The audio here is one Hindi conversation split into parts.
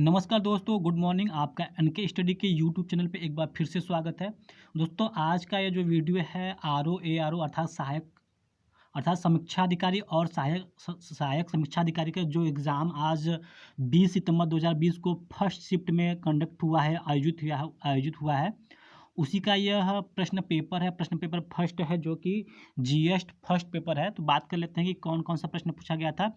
नमस्कार दोस्तों, गुड मॉर्निंग। आपका एनके स्टडी के यूट्यूब चैनल पे एक बार फिर से स्वागत है। दोस्तों, आज का ये जो वीडियो है आरओ अर्थात समीक्षा अधिकारी और सहायक समीक्षा अधिकारी का जो एग्ज़ाम आज 20 सितंबर 2020 को फर्स्ट शिफ्ट में कंडक्ट हुआ है, आयोजित हुआ है। उसी का यह प्रश्न पेपर है। प्रश्न पेपर फर्स्ट है, जो कि जीएस फर्स्ट पेपर है। तो बात कर लेते हैं कि कौन कौन सा प्रश्न पूछा गया था।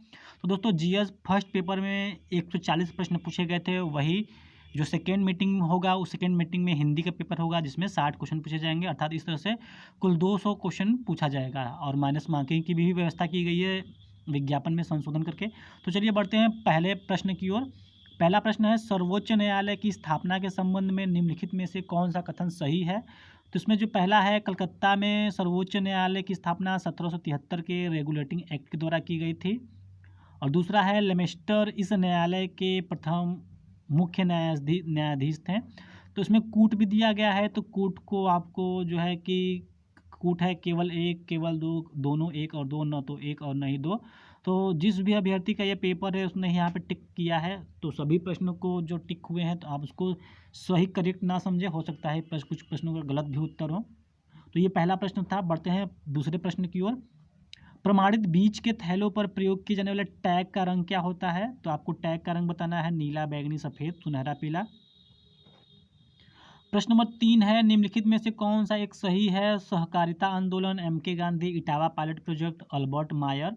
तो दोस्तों, जीएस फर्स्ट पेपर में 140 प्रश्न पूछे गए थे। वही जो सेकेंड मीटिंग होगा, उस सेकेंड मीटिंग में हिंदी का पेपर होगा, जिसमें 60 क्वेश्चन पूछे जाएंगे। अर्थात इस तरह से कुल 200 क्वेश्चन पूछा जाएगा और माइनस मार्किंग की भी व्यवस्था की गई है विज्ञापन में संशोधन करके। तो चलिए बढ़ते हैं पहले प्रश्न की ओर। पहला प्रश्न है, सर्वोच्च न्यायालय की स्थापना के संबंध में निम्नलिखित में से कौन सा कथन सही है। तो इसमें जो पहला है, कलकत्ता में सर्वोच्च न्यायालय की स्थापना 1773 के रेगुलेटिंग एक्ट के द्वारा की गई थी। और दूसरा है, लेमेस्टर इस न्यायालय के प्रथम मुख्य न्यायाधीश थे। तो इसमें कूट भी दिया गया है। तो कूट को आपको जो है कि कूट है केवल एक, केवल दो, दोनों एक और दो, न तो एक और न ही दो। तो जिस भी अभ्यर्थी का ये पेपर है उसने यहाँ पे टिक किया है। तो सभी प्रश्नों को जो टिक हुए हैं तो आप उसको सही करेक्ट ना समझे, हो सकता है कुछ प्रश्नों का गलत भी उत्तर हो। तो ये पहला प्रश्न था। बढ़ते हैं दूसरे प्रश्न की ओर। प्रमाणित बीज के थैलों पर प्रयोग किए जाने वाले टैग का रंग क्या होता है। तो आपको टैग का रंग बताना है, नीला, बैंगनी, सफ़ेद, सुनहरा, पीला। प्रश्न नंबर 3 है, निम्नलिखित में से कौन सा एक सही है। सहकारिता आंदोलन, MK Gandhi, Etawah pilot project, Albert Mayer,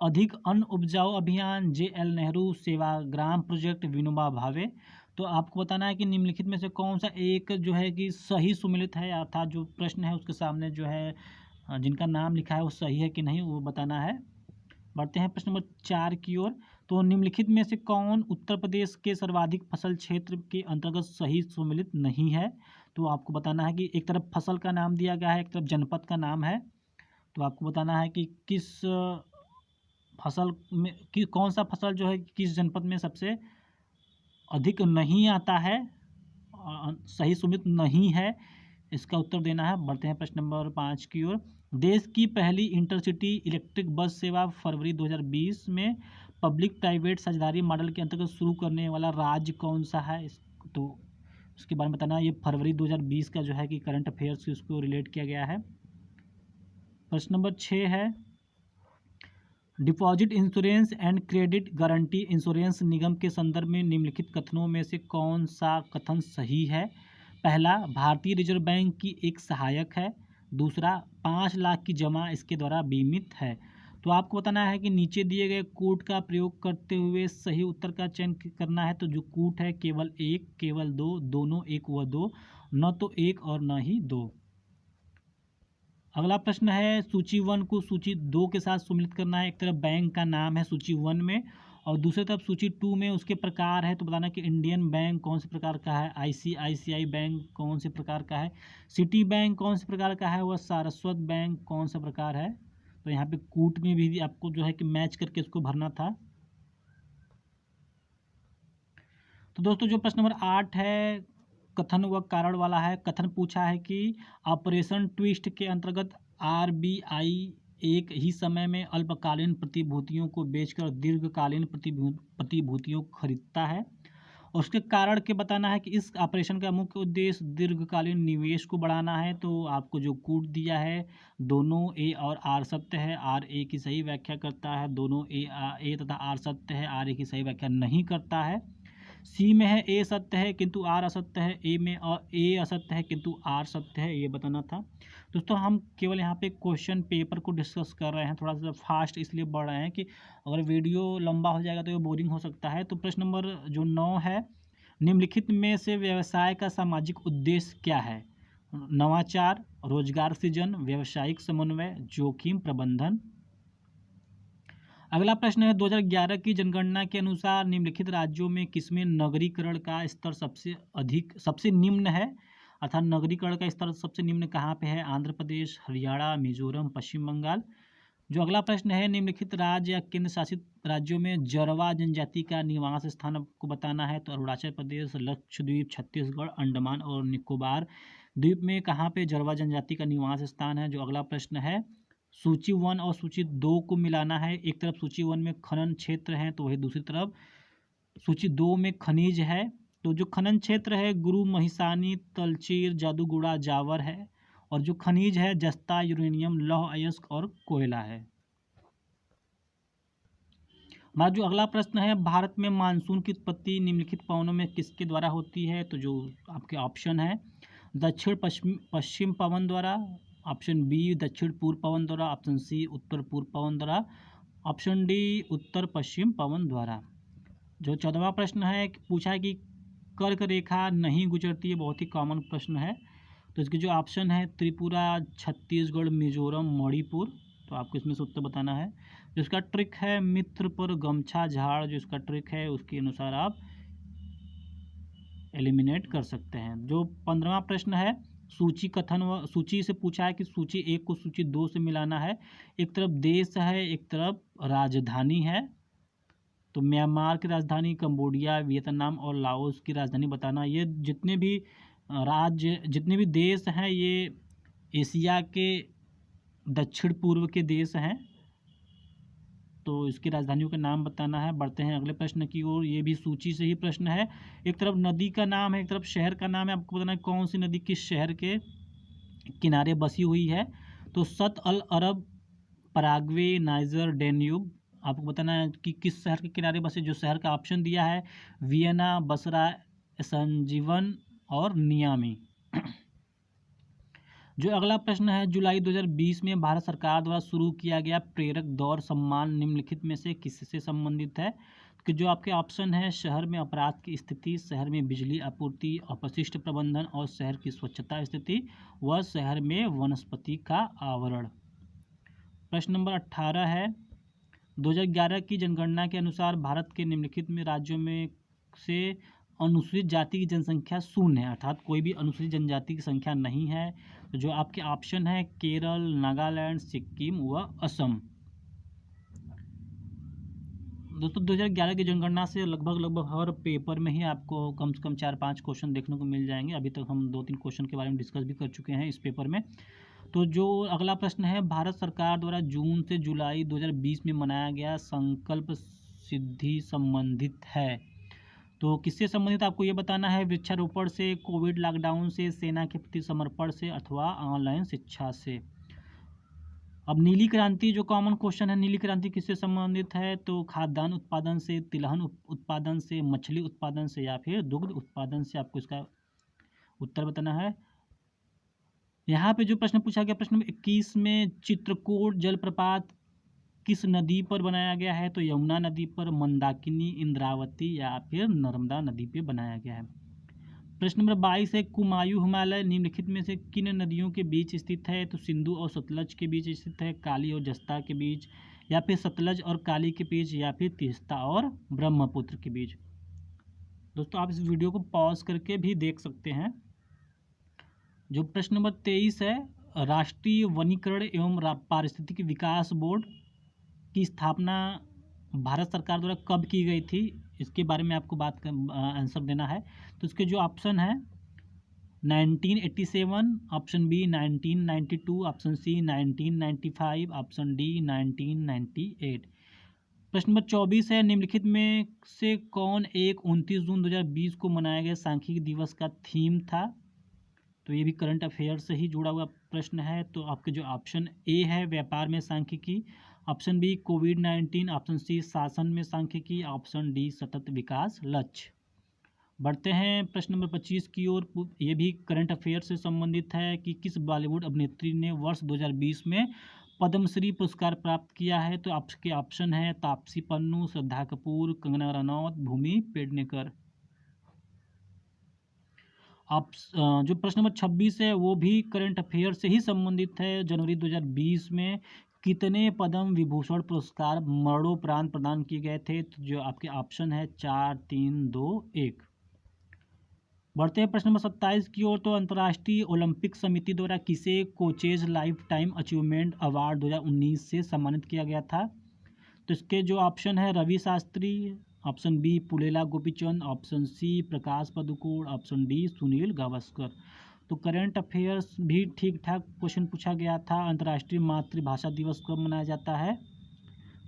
अधिक अन्न उपजाऊ अभियान, जेएल नेहरू सेवाग्राम प्रोजेक्ट, विनोबा भावे। तो आपको बताना है कि निम्नलिखित में से कौन सा एक जो है कि सही सुमेलित है, अर्थात जो प्रश्न है उसके सामने जो है जिनका नाम लिखा है वो सही है कि नहीं, वो बताना है। बढ़ते हैं प्रश्न नंबर 4 की ओर। तो निम्नलिखित में से कौन उत्तर प्रदेश के सर्वाधिक फसल क्षेत्र के अंतर्गत सही सम्मिलित नहीं है। तो आपको बताना है कि एक तरफ फसल का नाम दिया गया है, एक तरफ जनपद का नाम है। तो आपको बताना है कि किस फसल में कि कौन सा फसल जो है किस जनपद में सबसे अधिक नहीं आता है, सही सुमित नहीं है, इसका उत्तर देना है। बढ़ते हैं प्रश्न नंबर 5 की ओर। देश की पहली इंटरसिटी इलेक्ट्रिक बस सेवा फरवरी 2020 में पब्लिक प्राइवेट साझेदारी मॉडल के अंतर्गत शुरू करने वाला राज्य कौन सा है। तो उसके बारे में बताना है। ये फरवरी 2020 का जो है कि करंट अफेयर्स से उसको रिलेट किया गया है। प्रश्न नंबर 6 है, deposit insurance and credit guarantee insurance निगम के संदर्भ में निम्नलिखित कथनों में से कौन सा कथन सही है। पहला, भारतीय रिजर्व बैंक की एक सहायक है। दूसरा, 5 लाख की जमा इसके द्वारा बीमित है। तो आपको बताना है कि नीचे दिए गए कूट का प्रयोग करते हुए सही उत्तर का चयन करना है। तो जो कूट है, केवल एक, केवल दो, दोनों एक व दो, न तो एक और न ही दो। अगला प्रश्न है, सूची 1 को सूची 2 के साथ सम्मिलित करना है। एक तरफ बैंक का नाम है सूची 1 में और दूसरी तरफ सूची 2 में उसके प्रकार है। तो बताना कि इंडियन बैंक कौन से प्रकार का है, आईसीआईसीआई बैंक कौन से प्रकार का है, सिटी बैंक कौन से प्रकार का है, वह सारस्वत बैंक कौन सा प्रकार है। तो यहाँ पे कूट में भी आपको जो है कि मैच करके इसको भरना था। तो दोस्तों, जो प्रश्न नंबर 8 है, कथन व कारण वाला है। कथन पूछा है कि ऑपरेशन ट्विस्ट के अंतर्गत आरबीआई एक ही समय में अल्पकालीन प्रतिभूतियों को बेचकर दीर्घकालीन प्रतिभूतियों को खरीदता है। और उसके कारण के बताना है कि इस ऑपरेशन का मुख्य उद्देश्य दीर्घकालीन निवेश को बढ़ाना है। तो आपको जो कूट दिया है, दोनों ए और आर सत्य है, आर ए की सही व्याख्या करता है। दोनों ए तथा आर सत्य है, आर ए की सही व्याख्या नहीं करता है। सी में है ए सत्य है किंतु आर असत्य है, ए में ए असत्य है किंतु आर सत्य है, ये बताना था। दोस्तों, हम केवल यहाँ पे क्वेश्चन पेपर को डिस्कस कर रहे हैं। थोड़ा सा फास्ट इसलिए बढ़ रहे हैं कि अगर वीडियो लंबा हो जाएगा तो ये बोरिंग हो सकता है। तो प्रश्न नंबर जो 9 है, निम्नलिखित में से व्यवसाय का सामाजिक उद्देश्य क्या है। नवाचार, रोजगार सृजन, व्यावसायिक समन्वय, जोखिम प्रबंधन। अगला प्रश्न है, 2011 की जनगणना के अनुसार निम्नलिखित राज्यों में किसमें नगरीकरण का स्तर सबसे निम्न है। अर्थात नगरीकरण का स्तर सबसे निम्न कहाँ पे है। आंध्र प्रदेश, हरियाणा, मिजोरम, पश्चिम बंगाल। जो अगला प्रश्न है, निम्नलिखित राज्य या केंद्र शासित राज्यों में जरवा जनजाति का निवास स्थान आपको बताना है। तो अरुणाचल प्रदेश, लक्षद्वीप, छत्तीसगढ़, अंडमान और निकोबार द्वीप में कहाँ पे जरवा जनजाति का निवास स्थान है। जो अगला प्रश्न है, सूची 1 और सूची 2 को मिलाना है। एक तरफ सूची 1 में खनन क्षेत्र हैं तो वही दूसरी तरफ सूची 2 में खनिज है, तो जो खनन क्षेत्र है गुरु महिसानी, तलचीर, जादूगुड़ा, जावर है, और जो खनिज है जस्ता, यूरेनियम, लौह अयस्क और कोयला है। हमारा जो अगला प्रश्न है, भारत में मानसून की उत्पत्ति निम्नलिखित पवनों में किसके द्वारा होती है? तो जो आपके ऑप्शन है, दक्षिण पश्चिम पवन द्वारा, ऑप्शन बी दक्षिण पूर्व पवन द्वारा, ऑप्शन सी उत्तर पूर्व पवन द्वारा, ऑप्शन डी उत्तर पश्चिम पवन द्वारा। जो 14वां प्रश्न है, पूछा है कि कर्क रेखा नहीं गुजरती है, बहुत ही कॉमन प्रश्न है। तो इसके जो ऑप्शन है त्रिपुरा, छत्तीसगढ़, मिजोरम, मणिपुर, तो आपको इसमें से उत्तर बताना है। जो इसका ट्रिक है मित्र पर गमछा झाड़, जो इसका ट्रिक है उसके अनुसार आप एलिमिनेट कर सकते हैं। जो 15वां प्रश्न है, सूची कथन व सूची से पूछा है कि सूची 1 को सूची 2 से मिलाना है। एक तरफ देश है, एक तरफ राजधानी है, तो म्यांमार की राजधानी, कंबोडिया, वियतनाम और लाओस की राजधानी बताना। ये जितने भी राज्य, जितने भी देश हैं, ये एशिया के दक्षिण पूर्व के देश हैं, तो इसकी राजधानियों का नाम बताना है। बढ़ते हैं अगले प्रश्न की ओर, ये भी सूची से ही प्रश्न है। एक तरफ नदी का नाम है, एक तरफ शहर का नाम है, आपको बताना है कौन सी नदी किस शहर के किनारे बसी हुई है। तो सत अल अरब, पराग्वे, नाइजर, डेन्यूब, आपको बताना है कि किस शहर के किनारे बसे। जो शहर का ऑप्शन दिया है वियना, बसरा, संजीवन और नियामी। जो अगला प्रश्न है, जुलाई 2020 में भारत सरकार द्वारा शुरू किया गया प्रेरक दौर सम्मान निम्नलिखित में से किससे संबंधित है? कि जो आपके ऑप्शन है, शहर में अपराध की स्थिति, शहर में बिजली आपूर्ति, अपशिष्ट प्रबंधन और शहर की स्वच्छता स्थिति, व शहर में वनस्पति का आवरण। प्रश्न नंबर 18 है, 2011 की जनगणना के अनुसार भारत के निम्नलिखित में राज्यों में से अनुसूचित जाति की जनसंख्या शून्य है, अर्थात कोई भी अनुसूचित जनजाति की संख्या नहीं है। तो जो आपके ऑप्शन है केरल, नागालैंड, सिक्किम व असम। दोस्तों 2011 की जनगणना से लगभग हर पेपर में ही आपको कम से कम 4-5 क्वेश्चन देखने को मिल जाएंगे। अभी तक हम 2-3 क्वेश्चन के बारे में डिस्कस भी कर चुके हैं इस पेपर में। तो जो अगला प्रश्न है, भारत सरकार द्वारा जून से जुलाई 2020 में मनाया गया संकल्प सिद्धि संबंधित है, तो किससे संबंधित आपको ये बताना है। वृक्षारोपण से, कोविड लॉकडाउन से, सेना के प्रति समर्पण से अथवा ऑनलाइन शिक्षा से। अब नीली क्रांति जो कॉमन क्वेश्चन है, नीली क्रांति किससे संबंधित है? तो खाद्यान्न उत्पादन से, तिलहन उत्पादन से, मछली उत्पादन से या फिर दुग्ध उत्पादन से, आपको इसका उत्तर बताना है। यहाँ पे जो प्रश्न पूछा गया, प्रश्न नंबर 21 में चित्रकूट जलप्रपात किस नदी पर बनाया गया है? तो यमुना नदी पर, मंदाकिनी, इंद्रावती या फिर नर्मदा नदी पे बनाया गया है। प्रश्न नंबर 22 है, कुमायूं हिमालय निम्नलिखित में से किन नदियों के बीच स्थित है? तो सिंधु और सतलज के बीच स्थित है, काली और जस्ता के बीच, या फिर सतलज और काली के बीच, या फिर तीस्ता और ब्रह्मपुत्र के बीच। दोस्तों आप इस वीडियो को पॉज करके भी देख सकते हैं। जो प्रश्न नंबर 23 है, राष्ट्रीय वनीकरण एवं पारिस्थितिकी विकास बोर्ड की स्थापना भारत सरकार द्वारा कब की गई थी? इसके बारे में आपको आंसर देना है। तो इसके जो ऑप्शन है 1987, option B 1992, option C 1995, option D 1998। प्रश्न नंबर 24 है, निम्नलिखित में से कौन एक 29 जून 2020 को मनाया गया सांख्यिकी दिवस का थीम था? तो ये भी करंट अफेयर से ही जुड़ा हुआ प्रश्न है। तो आपके जो ऑप्शन ए है व्यापार में सांख्यिकी, ऑप्शन बी कोविड-19, ऑप्शन सी शासन में सांख्यिकी, ऑप्शन डी सतत विकास लक्ष्य। बढ़ते हैं प्रश्न नंबर 25 की ओर। ये भी करंट अफेयर से संबंधित है कि किस बॉलीवुड अभिनेत्री ने वर्ष 2020 में पद्मश्री पुरस्कार प्राप्त किया है? तो आपके ऑप्शन है तापसी पन्नू, श्रद्धा कपूर, कंगना रनौत, भूमि पेडनेकर। आप जो प्रश्न नंबर 26 है वो भी करंट अफेयर से ही संबंधित है। जनवरी 2020 में कितने पद्म विभूषण पुरस्कार मरणोपरांत प्रदान किए गए थे? तो जो आपके ऑप्शन है 4, 3, 2, 1। बढ़ते हैं प्रश्न नंबर 27 की ओर। तो अंतर्राष्ट्रीय ओलंपिक समिति द्वारा किसे coaches life time achievement award 2019 से सम्मानित किया गया था? तो इसके जो ऑप्शन है Ravi Shastri, option B Pullela Gopichand, option C Prakash Padukone, option D Sunil Gavaskar. तो करंट अफेयर्स भी ठीक ठाक क्वेश्चन पूछा गया था। अंतर्राष्ट्रीय मातृभाषा दिवस कब मनाया जाता है?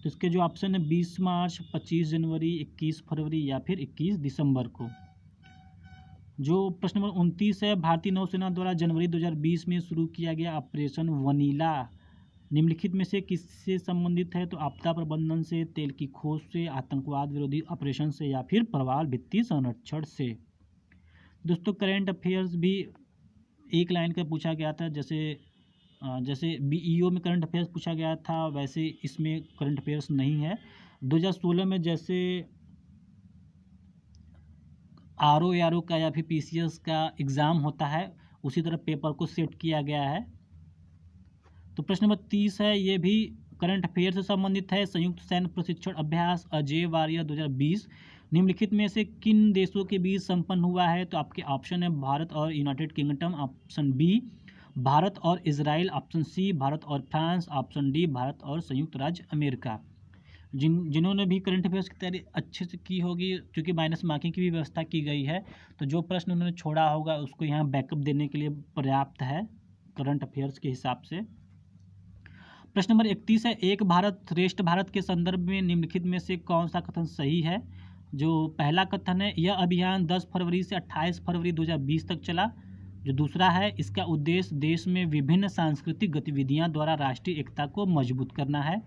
तो इसके जो ऑप्शन है 20 मार्च, 25 जनवरी, 21 फरवरी या फिर 21 दिसंबर को। जो प्रश्न नंबर 29 है, भारतीय नौसेना द्वारा जनवरी 2020 में शुरू किया गया ऑपरेशन वनीला निम्नलिखित में से किससे संबंधित है? तो आपदा प्रबंधन से, तेल की खोज से, आतंकवाद विरोधी ऑपरेशन से या फिर प्रवाल भित्ति संरक्षण से। दोस्तों करंट अफेयर्स भी एक लाइन का पूछा गया था, जैसे बीईओ में करंट अफेयर्स पूछा गया था वैसे इसमें करंट अफेयर्स नहीं है। 2016 में जैसे आरओ का या फिर पीसीएस का एग्ज़ाम होता है उसी तरह पेपर को सेट किया गया है। तो प्रश्न नंबर 30 है, ये भी करंट अफेयर से संबंधित है। संयुक्त सैन्य प्रशिक्षण अभ्यास अजय वारियर 2020 निम्नलिखित में से किन देशों के बीच संपन्न हुआ है? तो आपके ऑप्शन है भारत और United Kingdom, option B Bharat और इजराइल, ऑप्शन सी भारत और फ्रांस, ऑप्शन डी भारत और संयुक्त राज्य अमेरिका। जिन्होंने भी करंट अफेयर्स की तैयारी अच्छे से की होगी, क्योंकि माइनस मार्किंग की भी व्यवस्था की गई है, तो जो प्रश्न उन्होंने छोड़ा होगा उसको यहाँ बैकअप देने के लिए पर्याप्त है करंट अफेयर्स के हिसाब से। प्रश्न नंबर 31 है, एक भारत श्रेष्ठ भारत के संदर्भ में निम्नलिखित में से कौन सा कथन सही है? जो पहला कथन है, यह अभियान 10 फरवरी से 28 फरवरी 2020 तक चला। जो दूसरा है, इसका उद्देश्य देश में विभिन्न सांस्कृतिक गतिविधियां द्वारा राष्ट्रीय एकता को मजबूत करना है।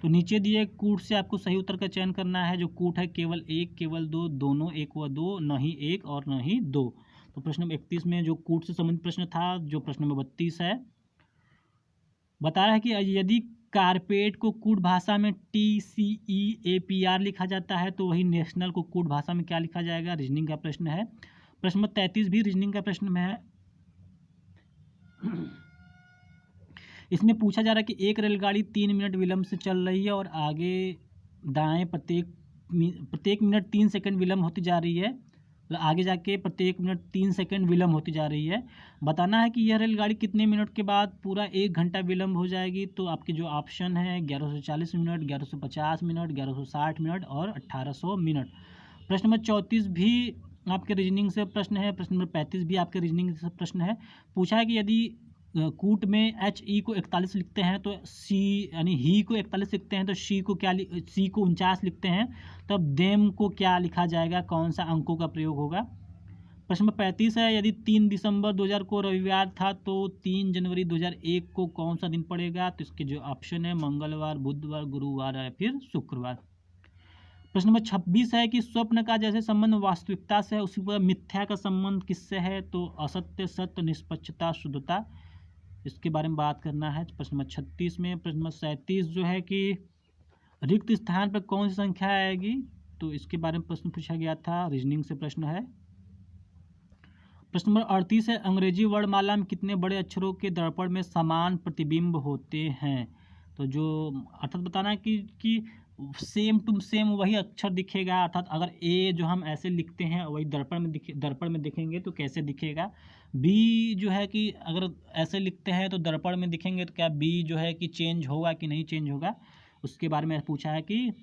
तो नीचे दिए कूट से आपको सही उत्तर का चयन करना है। जो कूट है केवल एक, केवल दो, दोनों, एक व दो, न ही एक और न ही दो। तो प्रश्न नंबर 31 में जो कूट से संबंधित प्रश्न था। जो प्रश्न नंबर 32 है, बता रहा है कि यदि कारपेट को कूट भाषा में TCEAPR लिखा जाता है तो वही नेशनल को कूट भाषा में क्या लिखा जाएगा? रीजनिंग का प्रश्न है। प्रश्न नंबर 33 भी रीजनिंग का प्रश्न में है। इसमें पूछा जा रहा है कि एक रेलगाड़ी 3 मिनट विलंब से चल रही है और आगे दाएं प्रत्येक मिनट 3 सेकंड विलंब होती जा रही है। आगे जाके प्रत्येक मिनट 3 सेकंड विलंब होती जा रही है। बताना है कि यह रेलगाड़ी कितने मिनट के बाद पूरा 1 घंटा विलंब हो जाएगी। तो आपके जो ऑप्शन है 1140 मिनट, 1150 मिनट, 1160 मिनट और 1800 मिनट। प्रश्न नंबर 34 भी आपके रीजनिंग से प्रश्न है। प्रश्न नंबर 35 भी आपके रीजनिंग से प्रश्न है। पूछा है कि यदि कूट में HE को 41 लिखते हैं तो सी यानी ही को 41 लिखते हैं तो सी को 49 लिखते हैं, तब देम को क्या लिखा जाएगा? कौन सा अंकों का प्रयोग होगा? प्रश्न नंबर 35 है, यदि 3 दिसंबर 2000 को रविवार था तो 3 जनवरी 2001 को कौन सा दिन पड़ेगा? तो इसके जो ऑप्शन है मंगलवार, बुधवार, गुरुवार या फिर शुक्रवार। प्रश्न नंबर 26 है कि स्वप्न का जैसे संबंध वास्तविकता से है उसी पर मिथ्या का संबंध किससे है? तो असत्य, सत्य, निष्पक्षता, शुद्धता, इसके बारे में बात करना है प्रश्न नंबर 36 में। प्रश्न नंबर 37 जो है कि रिक्त स्थान पर कौन सी संख्या आएगी? तो इसके बारे में प्रश्न पूछा गया था, रीजनिंग से प्रश्न है। प्रश्न नंबर 38 है, अंग्रेजी वर्णमाला में कितने बड़े अक्षरों के दर्पण में समान प्रतिबिंब होते हैं? तो जो अर्थात बताना है कि सेम टू सेम वही अक्षर दिखेगा, अर्थात अगर ए जो हम ऐसे लिखते हैं वही दर्पण में दिखेंगे तो कैसे दिखेगा? बी जो है कि अगर ऐसे लिखते हैं तो दर्पण में दिखेंगे तो क्या बी जो है कि चेंज होगा कि नहीं चेंज होगा? उसके बारे में पूछा है कि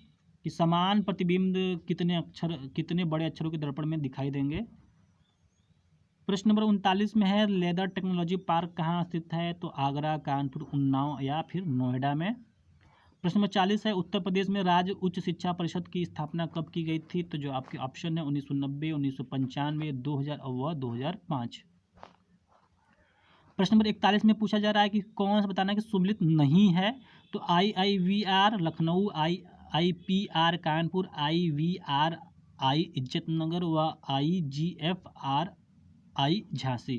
समान प्रतिबिंब कितने बड़े अक्षरों के दर्पण में दिखाई देंगे। प्रश्न नंबर 39 में है, लेदर टेक्नोलॉजी पार्क कहाँ स्थित है? तो आगरा, कानपुर, उन्नाव या फिर नोएडा में। प्रश्न नंबर 40 है, उत्तर प्रदेश में राज्य उच्च शिक्षा परिषद की स्थापना कब की गई थी? तो जो आपके ऑप्शन है 1990, 1995, 2000 और 2005। प्रश्न नंबर 41 में पूछा जा रहा है कि कौन सा बताना है कि सुमिलित नहीं है? तो IIVR Lucknow, IIPR Kanpur, IVRI Izzatnagar व IGFRI झांसी।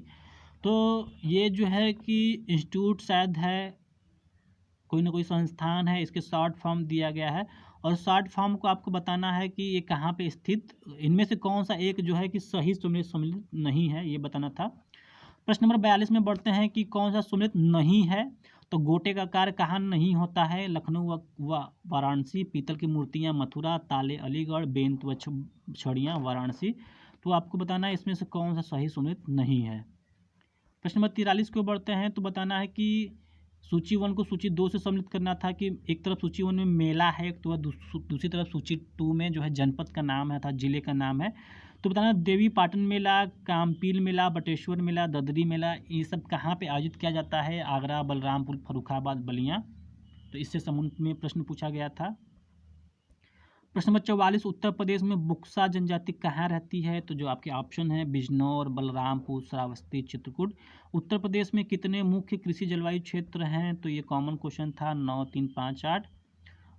तो ये जो है कि इंस्टीट्यूट शायद है, कोई ना कोई संस्थान है, इसके शॉर्ट फॉर्म दिया गया है और शॉर्ट फॉर्म को आपको बताना है कि ये कहाँ पे स्थित, इनमें से कौन सा एक जो है कि सही सम्मिलित नहीं है, ये बताना था। प्रश्न नंबर 42 में बढ़ते हैं कि कौन सा सम्मिलित नहीं है? तो गोटे का कार्य कहाँ नहीं होता है? लखनऊ व वाराणसी, पीतल की मूर्तियाँ मथुरा, ताले अलीगढ़, बेंत व छड़ियाँ वाराणसी। तो आपको बताना है इसमें से कौन सा सही सम्मिलित नहीं है। प्रश्न नंबर 43 को बढ़ते हैं तो बताना है कि सूची 1 को सूची 2 से सम्मिलित करना था कि एक तरफ सूची 1 में मेला है तो दूसरी तरफ सूची 2 में जो है जनपद का नाम है अर्थात जिले का नाम है। तो बताना देवी पाटन मेला, कामपील मेला, बटेश्वर मेला, ददरी मेला, ये सब कहाँ पे आयोजित किया जाता है? आगरा, बलरामपुर, फर्रुखाबाद, बलिया। तो इससे संबंधित में प्रश्न पूछा गया था। प्रश्न नंबर 44, उत्तर प्रदेश में बुक्सा जनजाति कहाँ रहती है? तो जो आपके ऑप्शन है बिजनौर, बलरामपुर, श्रावस्ती, चित्रकूट। उत्तर प्रदेश में कितने मुख्य कृषि जलवायु क्षेत्र हैं? तो ये कॉमन क्वेश्चन था, 9, 3, 5, 8।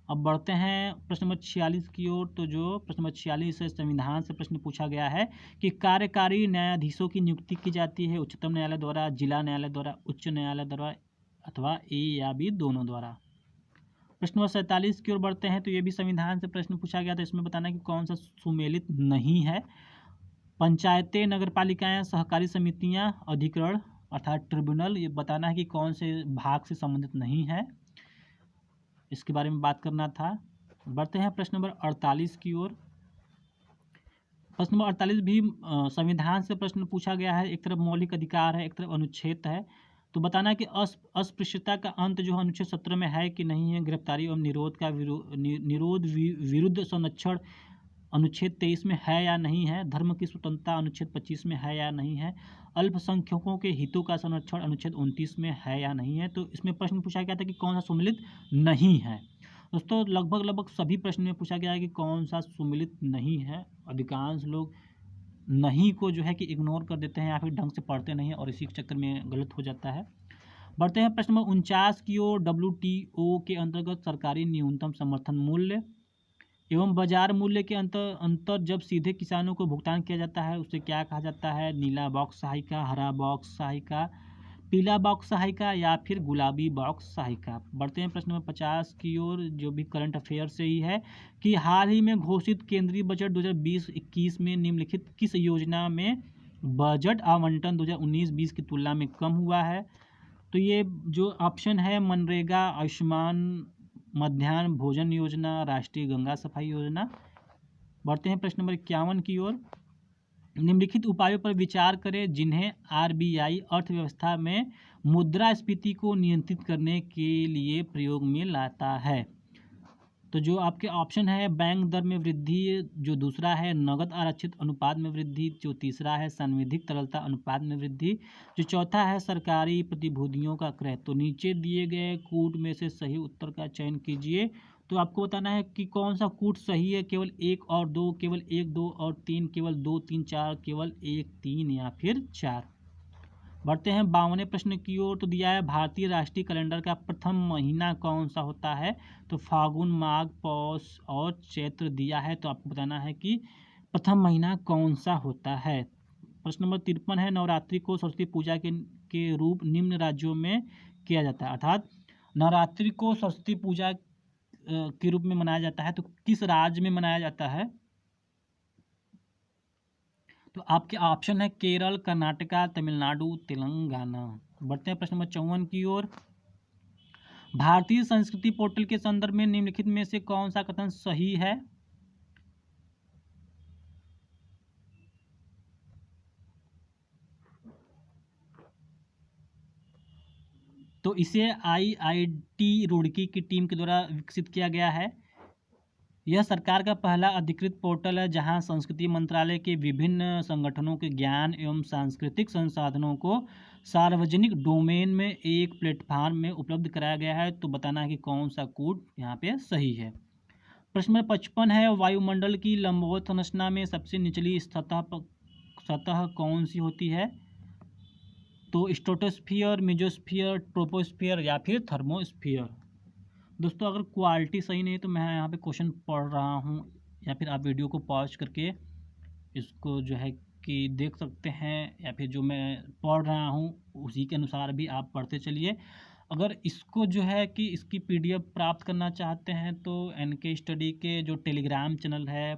अब बढ़ते हैं प्रश्न नंबर 46 की ओर। तो जो प्रश्न नंबर 46 है, संविधान से प्रश्न पूछा गया है कि कार्यकारी न्यायाधीशों की नियुक्ति की जाती है उच्चतम न्यायालय द्वारा, जिला न्यायालय द्वारा, उच्च न्यायालय द्वारा अथवा ए या बी दोनों द्वारा। प्रश्न नंबर 47 की ओर बढ़ते हैं। तो ये भी संविधान से प्रश्न पूछा गया था, इसमें बताना कि कौन सा सुमेलित नहीं है। पंचायतें, नगरपालिकाएं, सहकारी समितियां, अधिकरण अर्थात ट्रिब्यूनल, ये बताना है कि कौन से भाग से संबंधित नहीं है, इसके बारे में बात करना था। बढ़ते हैं प्रश्न नंबर 48 की ओर। प्रश्न नंबर 48 भी संविधान से प्रश्न पूछा गया है। एक तरफ मौलिक अधिकार है, एक तरफ अनुच्छेद है। तो बताना है कि अस्पृश्यता का अंत जो अनुच्छेद 17 में है कि नहीं है। गिरफ्तारी एवं निरोध का निरोध विरुद्ध संरक्षण अनुच्छेद 23 में है या नहीं है। धर्म की स्वतंत्रता अनुच्छेद 25 में है या नहीं है। अल्पसंख्यकों के हितों का संरक्षण अनुच्छेद 29 में है या नहीं है। तो इसमें प्रश्न पूछा गया था कि कौन सा सुमेलित नहीं है। दोस्तों लगभग सभी प्रश्न में पूछा गया है कि कौन सा सुमेलित नहीं है। अधिकांश लोग नहीं को जो है कि इग्नोर कर देते हैं या फिर ढंग से पढ़ते नहीं है और इसी के चक्कर में गलत हो जाता है। बढ़ते हैं प्रश्न नंबर 49 की ओर। WTO के अंतर्गत सरकारी न्यूनतम समर्थन मूल्य एवं बाजार मूल्य के अंतर जब सीधे किसानों को भुगतान किया जाता है उसे क्या कहा जाता है? नीला बॉक्स सहायिका, हरा बॉक्स सहायिका, पीला बॉक्स सहायिका या फिर गुलाबी बॉक्स सहायिका। बढ़ते हैं प्रश्न नंबर 50 की ओर, जो भी करंट अफेयर से ही है कि हाल ही में घोषित केंद्रीय बजट 2020-21 में निम्नलिखित किस योजना में बजट आवंटन 2019-20 की तुलना में कम हुआ है? तो ये जो ऑप्शन है मनरेगा, आयुष्मान मध्याह्न भोजन योजना, राष्ट्रीय गंगा सफाई योजना। बढ़ते हैं प्रश्न नंबर 51 की ओर। निम्नलिखित उपायों पर विचार करें जिन्हें RBI अर्थव्यवस्था में मुद्रास्फीति को नियंत्रित करने के लिए प्रयोग में लाता है। तो जो आपके ऑप्शन है बैंक दर में वृद्धि, जो दूसरा है नगद आरक्षित अनुपात में वृद्धि, जो तीसरा है सांविधिक तरलता अनुपात में वृद्धि, जो चौथा है सरकारी प्रतिभूतियों का क्रय। तो नीचे दिए गए कूट में से सही उत्तर का चयन कीजिए। तो आपको बताना है कि कौन सा कूट सही है। केवल 1 और 2, केवल 1, 2 और 3, केवल 2, 3, 4, केवल 1, 3 या फिर 4। बढ़ते हैं 52वें प्रश्न की ओर। तो दिया है भारतीय राष्ट्रीय कैलेंडर का प्रथम महीना कौन सा होता है? तो फागुन, माघ, पौष और चैत्र दिया है। तो आपको बताना है कि प्रथम महीना कौन सा होता है। प्रश्न नंबर 53 है नवरात्रि को सरस्वती पूजा के रूप निम्न राज्यों में किया जाता है, अर्थात नवरात्रि को सरस्वती पूजा के रूप में मनाया जाता है तो किस राज्य में मनाया जाता है? तो आपके ऑप्शन है केरल, कर्नाटका, तमिलनाडु, तेलंगाना। बढ़ते हैं प्रश्न नंबर 54 की ओर। भारतीय संस्कृति पोर्टल के संदर्भ में निम्नलिखित में से कौन सा कथन सही है? तो इसे IIT रुड़की की टीम के द्वारा विकसित किया गया है। यह सरकार का पहला अधिकृत पोर्टल है जहां संस्कृति मंत्रालय के विभिन्न संगठनों के ज्ञान एवं सांस्कृतिक संसाधनों को सार्वजनिक डोमेन में एक प्लेटफॉर्म में उपलब्ध कराया गया है। तो बताना है कि कौन सा कोड यहाँ पे सही है। प्रश्न नंबर 55 है वायुमंडल की लंबवत संरचना में सबसे निचली सतह कौन सी होती है? तो स्ट्रेटोस्फीयर, मेसोस्फीयर, ट्रोपोस्फीयर या फिर थर्मोस्फीयर। दोस्तों अगर क्वालिटी सही नहीं है तो मैं यहाँ पे क्वेश्चन पढ़ रहा हूँ या फिर आप वीडियो को पॉज करके इसको जो है कि देख सकते हैं या फिर जो मैं पढ़ रहा हूँ उसी के अनुसार भी आप पढ़ते चलिए। अगर इसको जो है कि इसकी PDF प्राप्त करना चाहते हैं तो NK स्टडी के जो टेलीग्राम चैनल है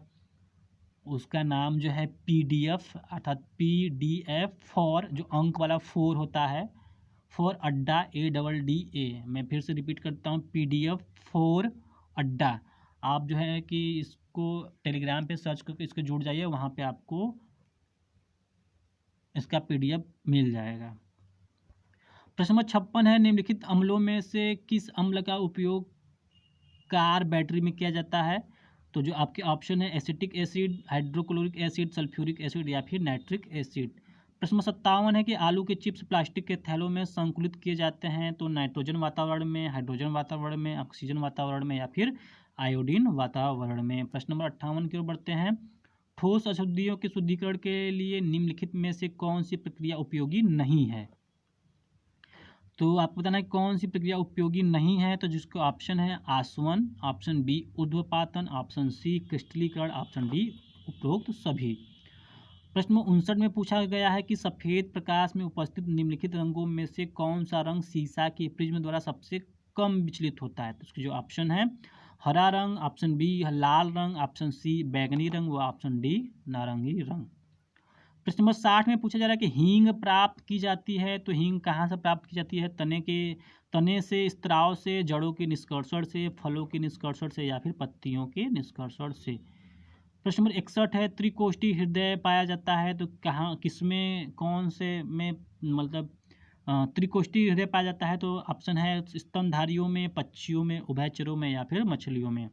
उसका नाम जो है PDF अर्थात PDF फॉर जो अंक वाला 4 होता है फॉर अड्डा ADDA। मैं फिर से रिपीट करता हूँ PDF फॉर अड्डा। आप जो है कि इसको टेलीग्राम पे सर्च करके इसको जुड़ जाइए, वहाँ पे आपको इसका PDF मिल जाएगा। प्रश्न नंबर 56 है निम्नलिखित अम्लों में से किस अम्ल का उपयोग कार बैटरी में किया जाता है? तो जो आपके ऑप्शन है acetic acid, hydrochloric acid, sulphuric acid या फिर नाइट्रिक एसिड। प्रश्न नंबर 57 है कि आलू के चिप्स प्लास्टिक के थैलों में संकुलित किए जाते हैं तो नाइट्रोजन वातावरण में, हाइड्रोजन वातावरण में, ऑक्सीजन वातावरण में या फिर आयोडीन वातावरण में। प्रश्न नंबर 58 की ओर बढ़ते हैं। ठोस अशुद्धियों के शुद्धिकरण के लिए निम्नलिखित में से कौन सी प्रक्रिया उपयोगी नहीं है? तो आपको बताना है कौन सी प्रक्रिया उपयोगी नहीं है, तो जिसका ऑप्शन है आसवन, ऑप्शन बी ऊर्ध्वपातन, ऑप्शन सी क्रिस्टलीकरण, ऑप्शन डी उपरोक्त सभी। प्रश्न 59 में पूछा गया है कि सफ़ेद प्रकाश में उपस्थित निम्नलिखित रंगों में से कौन सा रंग सीसा के प्रिज्म द्वारा सबसे कम विचलित होता है? तो उसके जो ऑप्शन है हरा रंग, ऑप्शन बी लाल रंग, ऑप्शन सी बैंगनी रंग व ऑप्शन डी नारंगी रंग। प्रश्न नंबर 60 में पूछा जा रहा है कि हींग प्राप्त की जाती है, तो हींग कहाँ से प्राप्त की जाती है? तने से, स्त्राव से, जड़ों के निष्कर्षण से, फलों के निष्कर्षण से या फिर पत्तियों के निष्कर्षण से। प्रश्न नंबर 61 है त्रिकोष्ठी हृदय पाया जाता है, तो कहाँ किसमें कौन से में मतलब त्रिकोष्ठी हृदय पाया जाता है? तो ऑप्शन है स्तनधारियों में, पक्षियों में, उभयचरों में या फिर मछलियों में।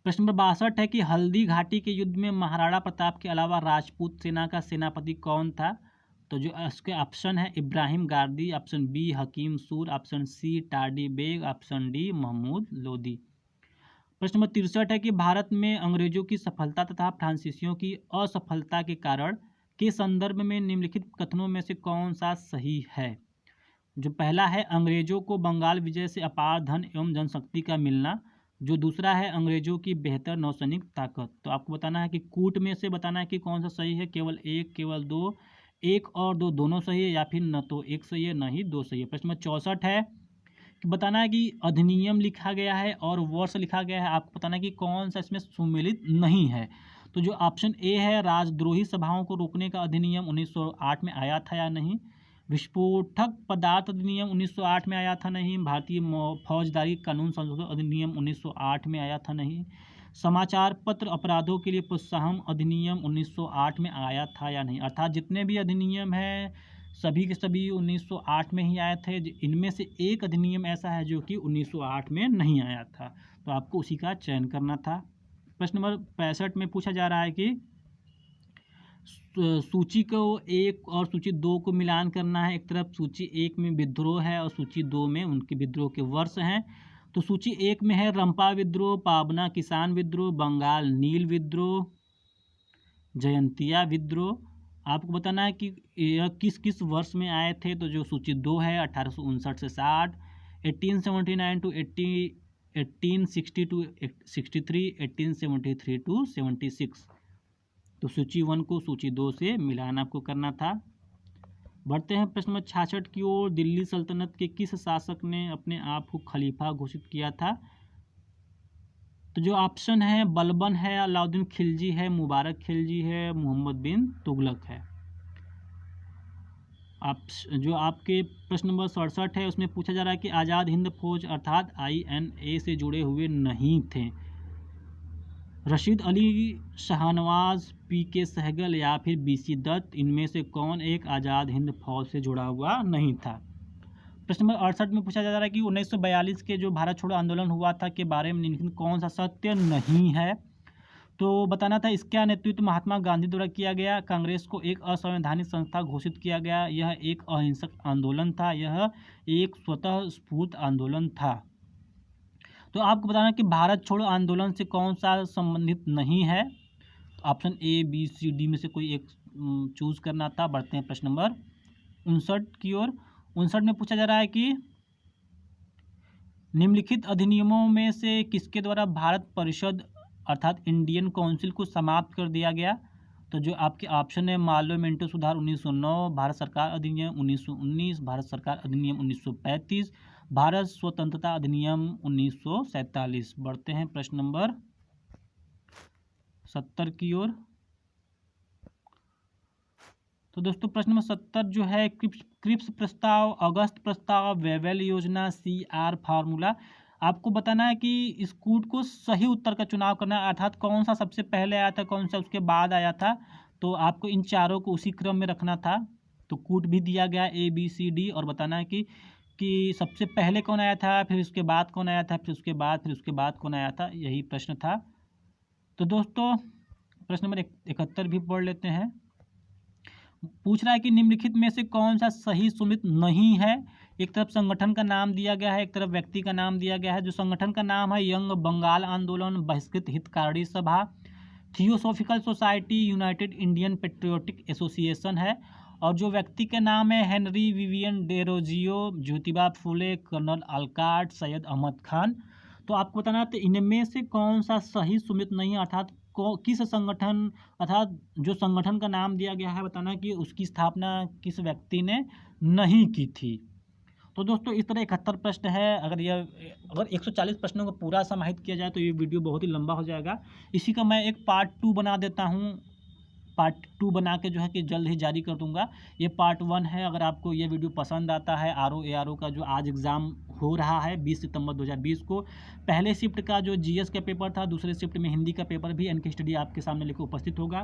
प्रश्न नंबर 62 है कि हल्दी घाटी के युद्ध में महाराणा प्रताप के अलावा राजपूत सेना का सेनापति कौन था? तो जो इसके ऑप्शन है Ibrahim Gardi, option B Hakim Sur, option C Tardi Beg, option D Mahmud Lodi. प्रश्न नंबर 63 है कि भारत में अंग्रेजों की सफलता तथा फ्रांसीसियों की असफलता के कारण के संदर्भ में निम्नलिखित कथनों में से कौन सा सही है? जो पहला है अंग्रेजों को बंगाल विजय से अपार धन एवं जनशक्ति का मिलना। जो दूसरा है अंग्रेजों की बेहतर नौसैनिक ताकत। तो आपको बताना है कि कूट में से बताना है कि कौन सा सही है, केवल एक, केवल दो, एक और दो दोनों सही है या फिर न तो एक सही है न ही दो सही है। प्रश्न नंबर 64 है कि बताना है कि अधिनियम लिखा गया है और वर्ष लिखा गया है, आपको बताना है कि कौन सा इसमें सुमेलित नहीं है। तो जो ऑप्शन ए है राजद्रोही सभाओं को रोकने का अधिनियम 1908 में आया था या नहीं, विस्फोटक पदार्थ अधिनियम 1908 में आया था नहीं, भारतीय फौजदारी कानून संशोधन अधिनियम 1908 में आया था नहीं, समाचार पत्र अपराधों के लिए प्रोत्साहन अधिनियम 1908 में आया था या नहीं। अर्थात जितने भी अधिनियम हैं सभी के सभी 1908 में ही आए थे। इनमें से एक अधिनियम ऐसा है जो कि 1908 में नहीं आया था, तो आपको उसी का चयन करना था। प्रश्न नंबर 65 में पूछा जा रहा है कि सूची को 1 और सूची 2 को मिलान करना है। एक तरफ सूची 1 में विद्रोह है और सूची 2 में उनके विद्रोह के वर्ष हैं। तो सूची 1 में है रंपा विद्रोह, पाबना किसान विद्रोह, बंगाल नील विद्रोह, जयंतिया विद्रोह। आपको बताना है कि यह किस किस वर्ष में आए थे। तो जो सूची 2 है 1859 से 60, 1879 टू 1860 टू 63, 1873 टू 76। तो सूची 1 को सूची 2 से मिलान आपको करना था। बढ़ते हैं प्रश्न नंबर 66 की ओर। दिल्ली सल्तनत के किस शासक ने अपने आप को खलीफा घोषित किया था? तो जो ऑप्शन है बलबन है, अलाउद्दीन खिलजी है, मुबारक खिलजी है, मोहम्मद बिन तुगलक है। जो आपके प्रश्न नंबर 67 है उसमें पूछा जा रहा है कि आज़ाद हिंद फौज अर्थात INA से जुड़े हुए नहीं थे रशीद अली, शाहनवाज, PK सहगल या फिर BC दत्त। इनमें से कौन एक आज़ाद हिंद फौज से जुड़ा हुआ नहीं था? प्रश्न नंबर 68 में पूछा जा रहा है कि 1942 के जो भारत छोड़ो आंदोलन हुआ था के बारे में निम्नलिखित कौन सा सत्य नहीं है? तो बताना था इसका नेतृत्व महात्मा गांधी द्वारा किया गया, कांग्रेस को एक असंवैधानिक संस्था घोषित किया गया, यह एक अहिंसक आंदोलन था, यह एक स्वतः स्फूर्त आंदोलन था। तो आपको बताना कि भारत छोड़ो आंदोलन से कौन सा संबंधित नहीं है। तो option A, B, C, D में से कोई एक चूज करना था। बढ़ते हैं प्रश्न नंबर 59 की ओर। 59 में पूछा जा रहा है कि निम्नलिखित अधिनियमों में से किसके द्वारा भारत परिषद अर्थात इंडियन काउंसिल को समाप्त कर दिया गया? तो जो आपके ऑप्शन है माल्यो मिंटो सुधार 1909, भारत सरकार अधिनियम 1919, भारत सरकार अधिनियम 1935, भारत स्वतंत्रता अधिनियम 1947। बढ़ते हैं प्रश्न नंबर 70 की ओर। तो दोस्तों प्रश्न नंबर 70 जो है क्रिप्स प्रस्ताव, अगस्त प्रस्ताव, वेवेल योजना, CR फार्मूला। आपको बताना है कि इस कूट को सही उत्तर का चुनाव करना है, अर्थात कौन सा सबसे पहले आया था, कौन सा उसके बाद आया था। तो आपको इन चारों को उसी क्रम में रखना था। तो कूट भी दिया गया A, B, C, D और बताना है कि सबसे पहले कौन आया था, फिर उसके बाद कौन आया था, फिर उसके बाद कौन आया था, यही प्रश्न था। तो दोस्तों प्रश्न नंबर 71 भी पढ़ लेते हैं। पूछ रहा है कि निम्नलिखित में से कौन सा सही सुमित नहीं है। एक तरफ संगठन का नाम दिया गया है, एक तरफ व्यक्ति का नाम दिया गया है। जो संगठन का नाम है यंग बंगाल आंदोलन बहिष्कृत हितकारी सभा, theosophical society, United Indian patriotic association है। और जो व्यक्ति का नाम है Henry Vivian Derozio, Jyotiba Phule, colonel अल्काट, Syed Ahmad Khan. तो आपको बताना है तो इनमें से कौन सा सही सुमित नहीं है, अर्थात किस संगठन, अर्थात जो संगठन का नाम दिया गया है बताना कि उसकी स्थापना किस व्यक्ति ने नहीं की थी। तो दोस्तों इस तरह 71 प्रश्न है। अगर 140 प्रश्नों को पूरा समाहित किया जाए तो ये वीडियो बहुत ही लंबा हो जाएगा। इसी का मैं एक पार्ट 2 बना देता हूँ। पार्ट 2 बना के जो है कि जल्द ही जारी कर दूंगा। ये पार्ट 1 है। अगर आपको ये वीडियो पसंद आता है, RO का जो आज एग्ज़ाम हो रहा है 20 सितंबर 2020 को, पहले शिफ्ट का जो GS का पेपर था, दूसरे शिफ्ट में हिंदी का पेपर भी एनके स्टडी आपके सामने लेकर उपस्थित होगा।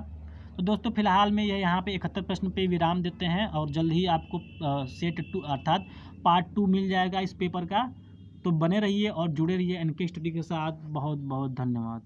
तो दोस्तों फिलहाल में ये यहाँ पे 71 प्रश्न पे विराम देते हैं और जल्द ही आपको सेट 2 अर्थात पार्ट 2 मिल जाएगा इस पेपर का। तो बने रहिए और जुड़े रहिए एनके स्टडी के साथ। बहुत बहुत धन्यवाद।